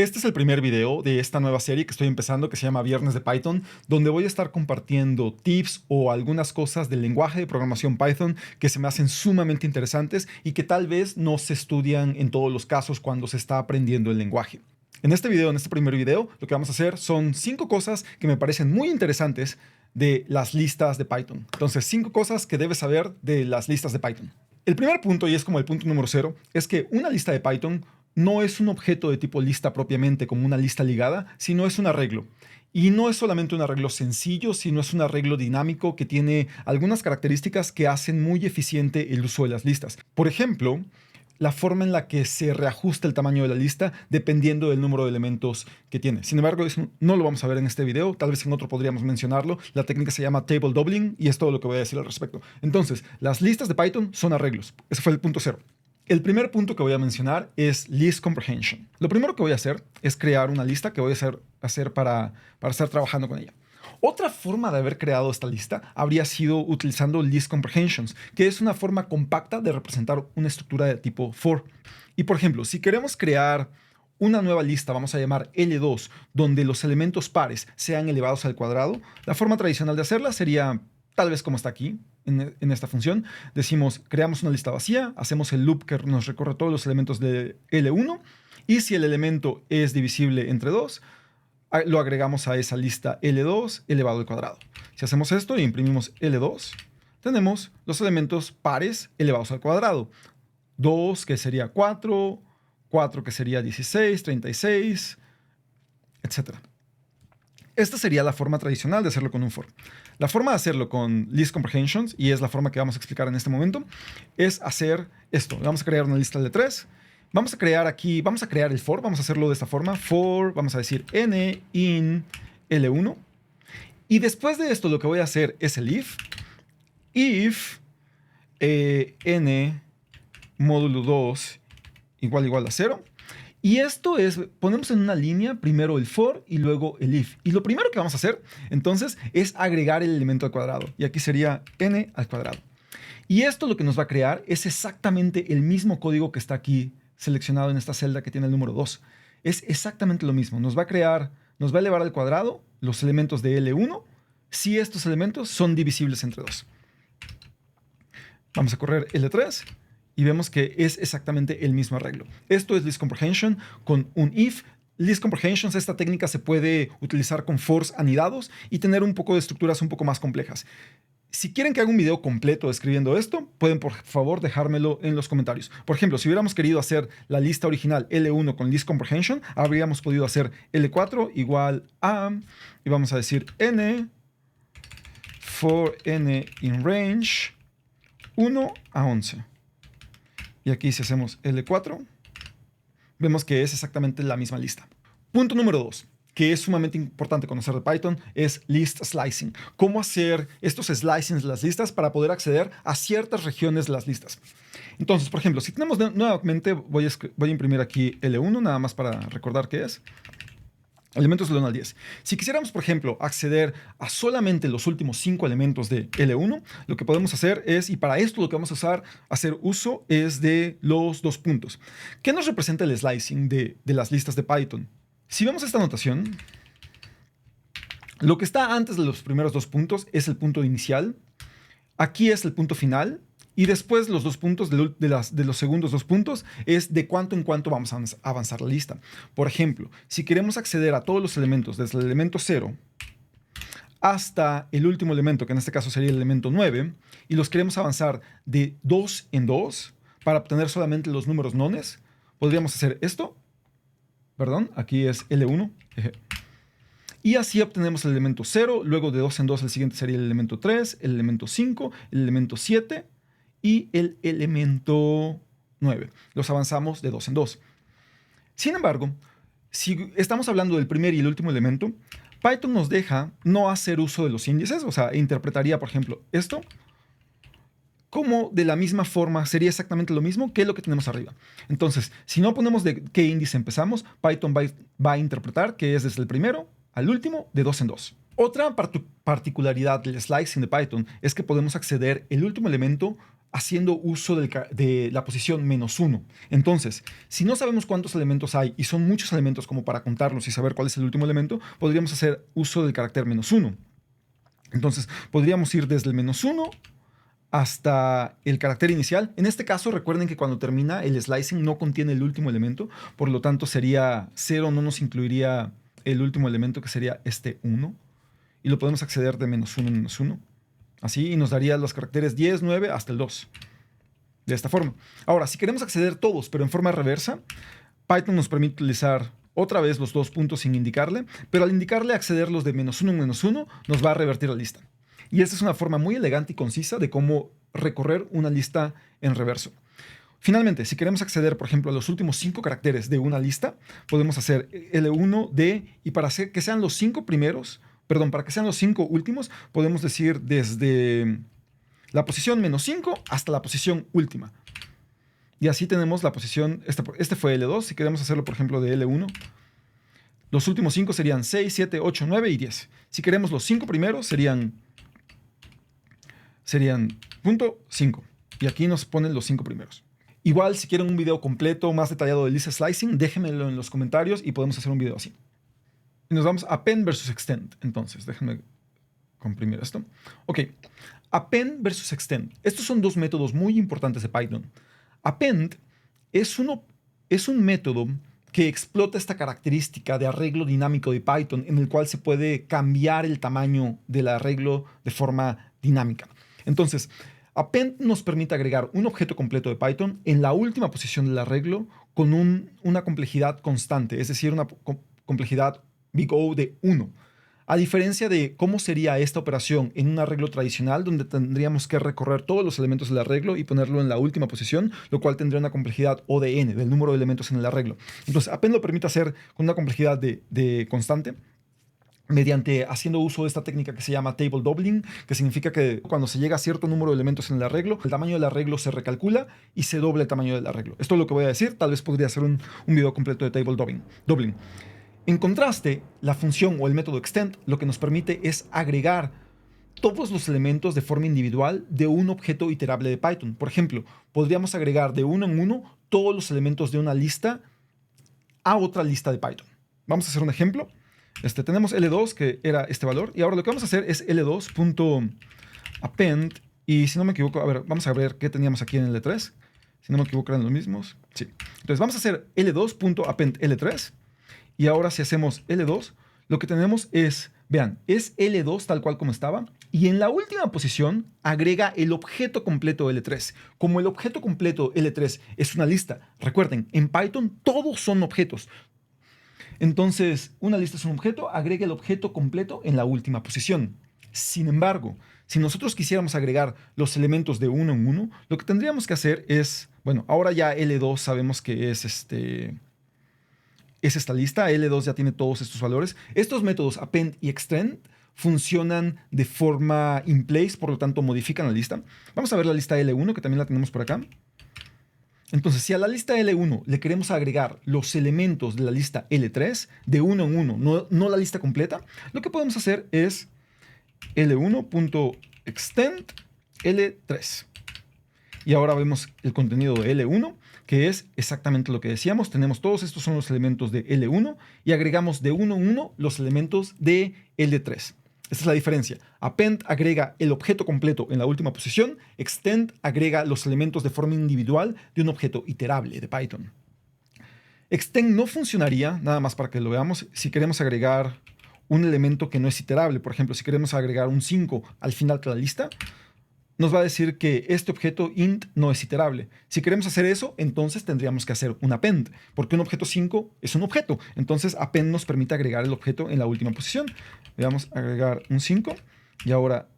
Este es el primer video de esta nueva serie que estoy empezando que se llama Viernes de Python, donde voy a estar compartiendo tips o algunas cosas del lenguaje de programación Python que se me hacen sumamente interesantes y que tal vez no se estudian en todos los casos cuando se está aprendiendo el lenguaje. En este video, en este primer video, lo que vamos a hacer son 5 cosas que me parecen muy interesantes de las listas de Python. Entonces, 5 cosas que debes saber de las listas de Python. El primer punto, y es como el punto número 0, es que una lista de Python no es un objeto de tipo lista propiamente como una lista ligada, sino es un arreglo. Y no es solamente un arreglo sencillo, sino es un arreglo dinámico que tiene algunas características que hacen muy eficiente el uso de las listas. Por ejemplo, la forma en la que se reajusta el tamaño de la lista dependiendo del número de elementos que tiene. Sin embargo, eso no lo vamos a ver en este video, tal vez en otro podríamos mencionarlo. La técnica se llama table doubling y es todo lo que voy a decir al respecto. Entonces, las listas de Python son arreglos. Ese fue el punto 0. El primer punto que voy a mencionar es list comprehension. Lo primero que voy a hacer es crear una lista que voy a hacer para estar trabajando con ella. Otra forma de haber creado esta lista habría sido utilizando list comprehensions, que es una forma compacta de representar una estructura de tipo for. Y por ejemplo, si queremos crear una nueva lista, vamos a llamar L2, donde los elementos pares sean elevados al cuadrado, la forma tradicional de hacerla sería tal vez como está aquí, en esta función. Decimos, creamos una lista vacía, hacemos el loop que nos recorre todos los elementos de L1, y si el elemento es divisible entre 2, lo agregamos a esa lista L2 elevado al cuadrado. Si hacemos esto y imprimimos L2, tenemos los elementos pares elevados al cuadrado. 2 que sería 4, 4 que sería 16, 36, etc. Esta sería la forma tradicional de hacerlo con un for. La forma de hacerlo con list comprehensions, y es la forma que vamos a explicar en este momento, es hacer esto. Vamos a crear una lista de 3. Vamos a crear el for, vamos a hacerlo de esta forma. For, vamos a decir n in L1. Y después de esto lo que voy a hacer es el if. If n módulo 2 igual a 0. Y esto es, ponemos en una línea primero el for y luego el if. Y lo primero que vamos a hacer, entonces, es agregar el elemento al cuadrado. Y aquí sería n al cuadrado. Y esto lo que nos va a crear es exactamente el mismo código que está aquí seleccionado en esta celda que tiene el número 2. Es exactamente lo mismo. Nos va a elevar al cuadrado los elementos de L1 si estos elementos son divisibles entre 2. Vamos a correr L3. Y vemos que es exactamente el mismo arreglo. Esto es list comprehension con un if. List comprehensions, esta técnica se puede utilizar con fors anidados y tener un poco de estructuras un poco más complejas. Si quieren que haga un video completo describiendo esto, pueden por favor dejármelo en los comentarios. Por ejemplo, si hubiéramos querido hacer la lista original L1 con list comprehension, habríamos podido hacer L4 igual a, y vamos a decir n for n in range 1 a 11. Y aquí si hacemos L4, vemos que es exactamente la misma lista. Punto número 2, que es sumamente importante conocer de Python, es list slicing. Cómo hacer estos slicings de las listas para poder acceder a ciertas regiones de las listas. Entonces, por ejemplo, si tenemos nuevamente, voy a imprimir aquí L1, nada más para recordar qué es. Elementos del 1 al 10. Si quisiéramos, por ejemplo, acceder a solamente los últimos 5 elementos de L1, lo que podemos hacer es, y para esto lo que vamos a hacer uso es de los 2 puntos. ¿Qué nos representa el slicing de las listas de Python? Si vemos esta notación, lo que está antes de los primeros 2 puntos es el punto inicial. Aquí es el punto final. Y después los 2 puntos de los segundos 2 puntos es de cuánto en cuánto vamos a avanzar la lista. Por ejemplo, si queremos acceder a todos los elementos desde el elemento 0 hasta el último elemento, que en este caso sería el elemento 9, y los queremos avanzar de 2 en 2 para obtener solamente los números nones, podríamos hacer esto. Perdón, aquí es L1. Y así obtenemos el elemento 0, luego de 2 en 2 el siguiente sería el elemento 3, el elemento 5, el elemento 7 y el elemento 9. Los avanzamos de 2 en 2. Sin embargo, si estamos hablando del primer y el último elemento, Python nos deja no hacer uso de los índices, o sea, interpretaría, por ejemplo, esto como de la misma forma, sería exactamente lo mismo que lo que tenemos arriba. Entonces, si no ponemos de qué índice empezamos, Python va a interpretar que es desde el primero al último de 2 en 2. Otra particularidad del slicing de Python es que podemos acceder el último elemento haciendo uso de la posición -1. Entonces, si no sabemos cuántos elementos hay y son muchos elementos como para contarlos y saber cuál es el último elemento, podríamos hacer uso del carácter -1. Entonces, podríamos ir desde el -1 hasta el carácter inicial. En este caso, recuerden que cuando termina el slicing no contiene el último elemento, por lo tanto sería 0, no nos incluiría el último elemento, que sería este 1. Y lo podemos acceder de -1 en -1. Así, y nos daría los caracteres 10, 9 hasta el 2. De esta forma. Ahora, si queremos acceder todos, pero en forma reversa, Python nos permite utilizar otra vez los dos puntos sin indicarle, pero al indicarle accederlos de -1 en -1, nos va a revertir la lista. Y esta es una forma muy elegante y concisa de cómo recorrer una lista en reverso. Finalmente, si queremos acceder, por ejemplo, a los últimos 5 caracteres de una lista, podemos hacer L1, D, y para que sean los 5 primeros, para que sean los 5 últimos, podemos decir desde la posición -5 hasta la posición última. Y así tenemos la posición, este fue L2, si queremos hacerlo, por ejemplo, de L1, los últimos 5 serían 6, 7, 8, 9 y 10. Si queremos los 5 primeros, serían .5. Y aquí nos ponen los 5 primeros. Igual, si quieren un video completo, más detallado de list slicing, déjenmelo en los comentarios y podemos hacer un video así. Y nos vamos a append versus extend. Entonces, déjenme comprimir esto. Ok, append versus extend. Estos son dos métodos muy importantes de Python. Append es un método que explota esta característica de arreglo dinámico de Python, en el cual se puede cambiar el tamaño del arreglo de forma dinámica. Entonces, append nos permite agregar un objeto completo de Python en la última posición del arreglo con una complejidad constante, es decir, una complejidad big O de 1. A diferencia de cómo sería esta operación en un arreglo tradicional, donde tendríamos que recorrer todos los elementos del arreglo y ponerlo en la última posición, lo cual tendría una complejidad O de n, del número de elementos en el arreglo. Entonces, append lo permite hacer con una complejidad de constante, mediante haciendo uso de esta técnica que se llama table doubling, que significa que cuando se llega a cierto número de elementos en el arreglo, el tamaño del arreglo se recalcula y se dobla el tamaño del arreglo. Esto es lo que voy a decir, tal vez podría hacer un video completo de table doubling. En contraste, la función o el método extend lo que nos permite es agregar todos los elementos de forma individual de un objeto iterable de Python. Por ejemplo, podríamos agregar de uno en uno todos los elementos de una lista a otra lista de Python. Vamos a hacer un ejemplo. Tenemos L2, que era este valor, y ahora lo que vamos a hacer es L2.append, y si no me equivoco, a ver, vamos a ver qué teníamos aquí en L3. Si no me equivoco, eran los mismos. Sí. Entonces vamos a hacer L2.append L3, y ahora si hacemos L2, lo que tenemos es, vean, es L2 tal cual como estaba, y en la última posición agrega el objeto completo L3. Como el objeto completo L3 es una lista, recuerden, en Python todos son objetos. Entonces, una lista es un objeto, agrega el objeto completo en la última posición. Sin embargo, si nosotros quisiéramos agregar los elementos de uno en uno, lo que tendríamos que hacer es, bueno, ahora ya L2 sabemos que es esta lista. L2 ya tiene todos estos valores. Estos métodos append y extend funcionan de forma in place, por lo tanto modifican la lista. Vamos a ver la lista L1, que también la tenemos por acá. Entonces, si a la lista L1 le queremos agregar los elementos de la lista L3 de uno en uno, no la lista completa, lo que podemos hacer es L1.extend L3. Y ahora vemos el contenido de L1, que es exactamente lo que decíamos. Tenemos todos estos son los elementos de L1 y agregamos de uno en uno los elementos de L3. Esta es la diferencia. Append agrega el objeto completo en la última posición. Extend agrega los elementos de forma individual de un objeto iterable de Python. Extend no funcionaría, nada más para que lo veamos, si queremos agregar un elemento que no es iterable. Por ejemplo, si queremos agregar un 5 al final de la lista, nos va a decir que este objeto int no es iterable. Si queremos hacer eso, entonces tendríamos que hacer un append, porque un objeto 5 es un objeto. Entonces, append nos permite agregar el objeto en la última posición. Le vamos a agregar un 5 y ahora,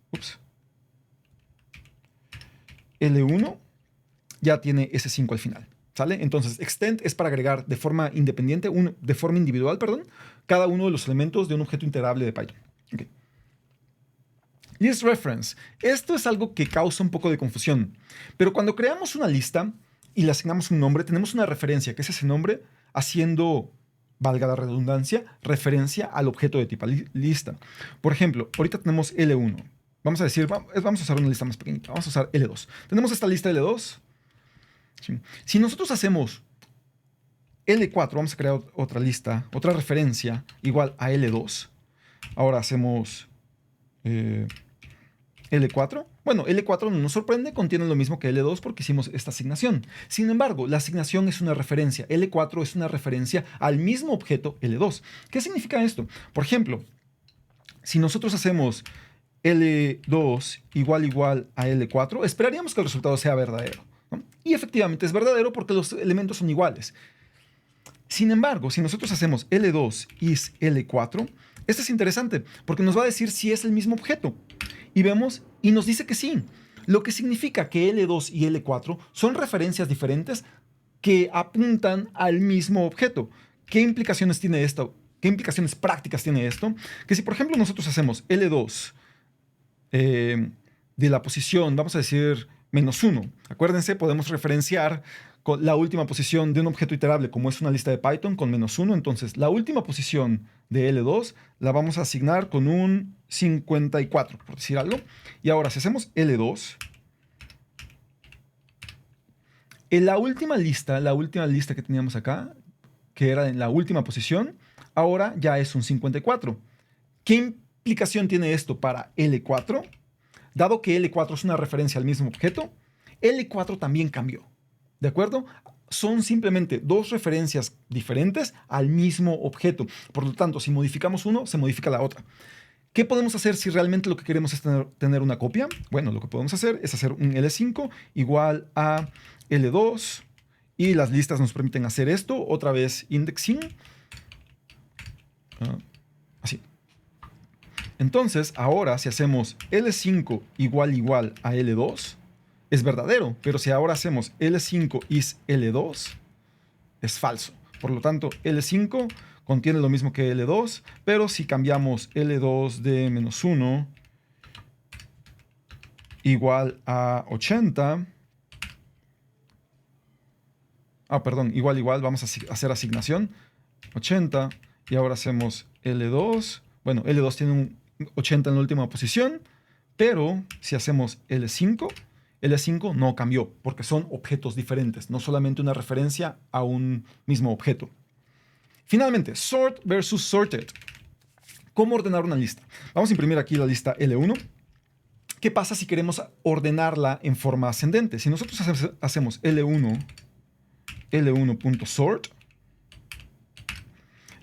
L1 ya tiene ese 5 al final. ¿Sale? Entonces, extend es para agregar de forma independiente, de forma individual, cada uno de los elementos de un objeto iterable de Python. Okay. List reference. Esto es algo que causa un poco de confusión. Pero cuando creamos una lista y le asignamos un nombre, tenemos una referencia, que es ese nombre, haciendo, valga la redundancia, referencia al objeto de tipo lista. Por ejemplo, ahorita tenemos L1. Vamos a decir, vamos a usar una lista más pequeñita. Vamos a usar L2. Tenemos esta lista L2. ¿Sí? Si nosotros hacemos L4, vamos a crear otra lista, otra referencia igual a L2. Ahora hacemos L4. Bueno, L4 no nos sorprende, contiene lo mismo que L2 porque hicimos esta asignación. Sin embargo, la asignación es una referencia. L4 es una referencia al mismo objeto L2. ¿Qué significa esto? Por ejemplo, si nosotros hacemos L2 igual a L4, esperaríamos que el resultado sea verdadero, ¿no? Y efectivamente es verdadero porque los elementos son iguales. Sin embargo, si nosotros hacemos L2 is L4, esto es interesante porque nos va a decir si es el mismo objeto. Y vemos, y nos dice que sí. Lo que significa que L2 y L4 son referencias diferentes que apuntan al mismo objeto. ¿Qué implicaciones tiene esto? ¿Qué implicaciones prácticas tiene esto? Que si, por ejemplo, nosotros hacemos L2 de la posición, vamos a decir, -1. Acuérdense, podemos referenciar con la última posición de un objeto iterable, como es una lista de Python, con -1. Entonces, la última posición de L2 la vamos a asignar con un 54, por decir algo. Y ahora, si hacemos L2, en la última lista que teníamos acá, que era en la última posición, ahora ya es un 54. ¿Qué implicación tiene esto para L4? Dado que L4 es una referencia al mismo objeto, L4 también cambió. ¿De acuerdo? Son simplemente dos referencias diferentes al mismo objeto. Por lo tanto, si modificamos uno, se modifica la otra. ¿Qué podemos hacer si realmente lo que queremos es tener una copia? Bueno, lo que podemos hacer es hacer un L5 igual a L2 y las listas nos permiten hacer esto. Otra vez indexing. Así. Entonces, ahora si hacemos L5 igual a L2, es verdadero, pero si ahora hacemos L5 is L2, es falso. Por lo tanto, L5 contiene lo mismo que L2, pero si cambiamos L2 de -1 igual a 80, igual, vamos a hacer asignación, 80, y ahora hacemos L2, bueno, L2 tiene un 80 en la última posición, pero si hacemos L5 no cambió, porque son objetos diferentes, no solamente una referencia a un mismo objeto. Finalmente, sort versus sorted. ¿Cómo ordenar una lista? Vamos a imprimir aquí la lista L1. ¿Qué pasa si queremos ordenarla en forma ascendente? Si nosotros hacemos L1.sort,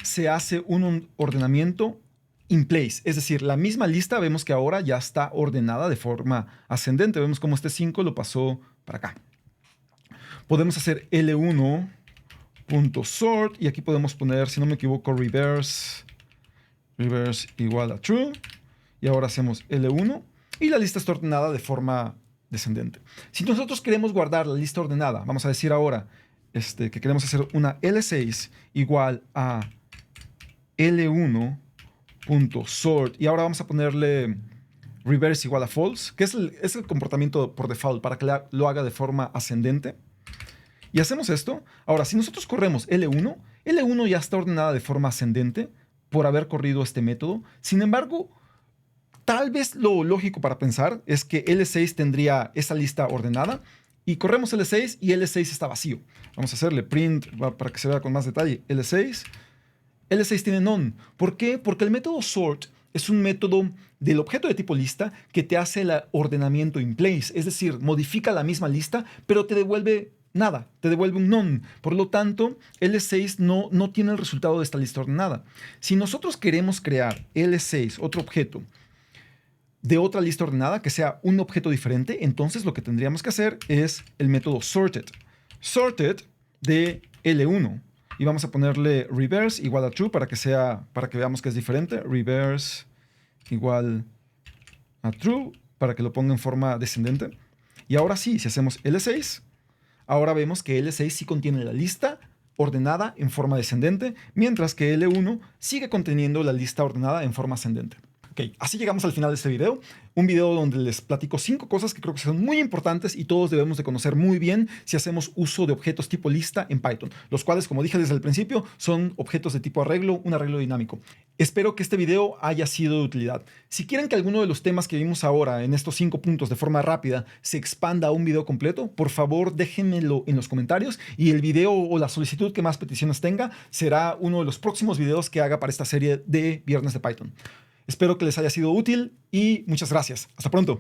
se hace un ordenamiento in place, es decir, la misma lista vemos que ahora ya está ordenada de forma ascendente. Vemos cómo este 5 lo pasó para acá. Podemos hacer L1.sort y aquí podemos poner, si no me equivoco, reverse igual a true. Y ahora hacemos L1 y la lista está ordenada de forma descendente. Si nosotros queremos guardar la lista ordenada, vamos a decir ahora que queremos hacer una L6 igual a L1.sort y ahora vamos a ponerle reverse igual a false, que es el comportamiento por default para que lo haga de forma ascendente. Y hacemos esto. Ahora, si nosotros corremos L1 ya está ordenada de forma ascendente por haber corrido este método. Sin embargo, tal vez lo lógico para pensar es que L6 tendría esa lista ordenada y corremos L6 y L6 está vacío. Vamos a hacerle print para que se vea con más detalle. L6 tiene none. ¿Por qué? Porque el método sort es un método del objeto de tipo lista que te hace el ordenamiento in place. Es decir, modifica la misma lista, pero te devuelve nada, te devuelve un none. Por lo tanto, L6 no tiene el resultado de esta lista ordenada. Si nosotros queremos crear L6, otro objeto, de otra lista ordenada, que sea un objeto diferente, entonces lo que tendríamos que hacer es el método sorted. Sorted de L1. Y vamos a ponerle reverse igual a true para que veamos que es diferente. Reverse igual a true para que lo ponga en forma descendente. Y ahora sí, si hacemos L6, ahora vemos que L6 sí contiene la lista ordenada en forma descendente, mientras que L1 sigue conteniendo la lista ordenada en forma ascendente. Ok, así llegamos al final de este video. Un video donde les platico 5 cosas que creo que son muy importantes y todos debemos de conocer muy bien si hacemos uso de objetos tipo lista en Python, los cuales, como dije desde el principio, son objetos de tipo arreglo, un arreglo dinámico. Espero que este video haya sido de utilidad. Si quieren que alguno de los temas que vimos ahora en estos 5 puntos de forma rápida se expanda a un video completo, por favor déjenmelo en los comentarios y el video o la solicitud que más peticiones tenga será uno de los próximos videos que haga para esta serie de Viernes de Python. Espero que les haya sido útil y muchas gracias. Hasta pronto.